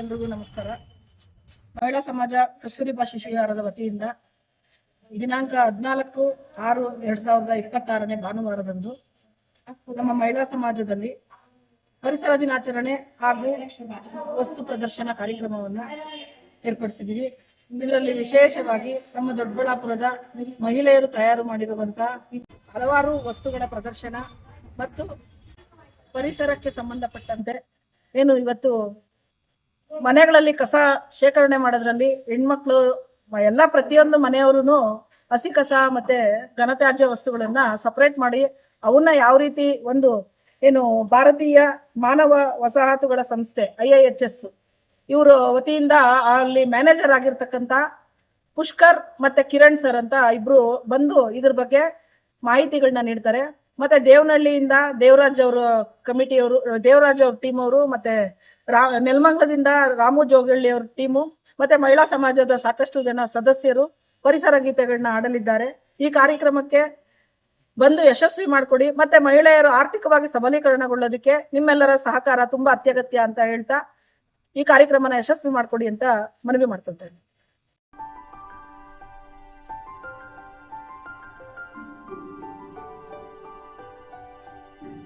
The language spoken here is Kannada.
ಎಲ್ರಿಗೂ ನಮಸ್ಕಾರ. ಮಹಿಳಾ ಸಮಾಜ ಕಸ್ತೂರಿಬಾ ಶಿಶುವಿಹಾರದ ವತಿಯಿಂದ ದಿನಾಂಕ 14/6/2026 ಭಾನುವಾರದಂದು ನಮ್ಮ ಮಹಿಳಾ ಸಮಾಜದಲ್ಲಿ ಪರಿಸರ ದಿನಾಚರಣೆ ಹಾಗೂ ವಸ್ತು ಪ್ರದರ್ಶನ ಕಾರ್ಯಕ್ರಮವನ್ನು ಏರ್ಪಡಿಸಿದ್ದೀವಿ. ಇದರಲ್ಲಿ ವಿಶೇಷವಾಗಿ ನಮ್ಮ ದೊಡ್ಡಬಳ್ಳಾಪುರದ ಮಹಿಳೆಯರು ತಯಾರು ಮಾಡಿರುವಂತಹ ಹಲವಾರು ವಸ್ತುಗಳ ಪ್ರದರ್ಶನ ಮತ್ತು ಪರಿಸರಕ್ಕೆ ಸಂಬಂಧಪಟ್ಟಂತೆ ಏನು ಇವತ್ತು ಮನೆಗಳಲ್ಲಿ ಕಸ ಶೇಖರಣೆ ಮಾಡೋದ್ರಲ್ಲಿ ಹೆಣ್ಮಕ್ಳು ಎಲ್ಲ ಪ್ರತಿಯೊಂದು ಮನೆಯವರು ಹಸಿ ಕಸ ಮತ್ತೆ ಘನತ್ಯಾಜ್ಯ ವಸ್ತುಗಳನ್ನ ಸಪರೇಟ್ ಮಾಡಿ ಅವನ್ನ ಯಾವ ರೀತಿ ಒಂದು ಏನು ಭಾರತೀಯ ಮಾನವ ವಸಾಹತುಗಳ ಸಂಸ್ಥೆ IIHS ಇವರು ವತಿಯಿಂದ ಅಲ್ಲಿ ಮ್ಯಾನೇಜರ್ ಆಗಿರ್ತಕ್ಕಂಥ ಪುಷ್ಕರ್ ಮತ್ತೆ ಕಿರಣ್ ಸರ್ ಅಂತ ಇಬ್ರು ಬಂದು ಇದ್ರ ಬಗ್ಗೆ ಮಾಹಿತಿಗಳನ್ನ ನೀಡ್ತಾರೆ. ಮತ್ತೆ ದೇವನಹಳ್ಳಿಯಿಂದ ದೇವರಾಜ್ ಅವರ ಕಮಿಟಿಯವರು, ದೇವರಾಜ್ ಅವ್ರ ಟೀಮ್ ಅವರು, ಮತ್ತೆ ನೆಲಮಂಗಲದಿಂದ ರಾಮು ಜೋಗಳ್ಳಿ ಅವ್ರ ಟೀಮು, ಮತ್ತೆ ಮಹಿಳಾ ಸಮಾಜದ ಸಾಕಷ್ಟು ಜನ ಸದಸ್ಯರು ಪರಿಸರ ಗೀತೆಗಳನ್ನ ಆಡಲಿದ್ದಾರೆ. ಈ ಕಾರ್ಯಕ್ರಮಕ್ಕೆ ಬಂದು ಯಶಸ್ವಿ ಮಾಡಿಕೊಡಿ. ಮತ್ತೆ ಮಹಿಳೆಯರು ಆರ್ಥಿಕವಾಗಿ ಸಬಲೀಕರಣಗೊಳ್ಳೋದಕ್ಕೆ ನಿಮ್ಮೆಲ್ಲರ ಸಹಕಾರ ತುಂಬಾ ಅತ್ಯಗತ್ಯ ಅಂತ ಹೇಳ್ತಾ ಈ ಕಾರ್ಯಕ್ರಮನ ಯಶಸ್ವಿ ಮಾಡಿಕೊಡಿ ಅಂತ ಮನವಿ ಮಾಡ್ಕೊಳ್ತೇನೆ.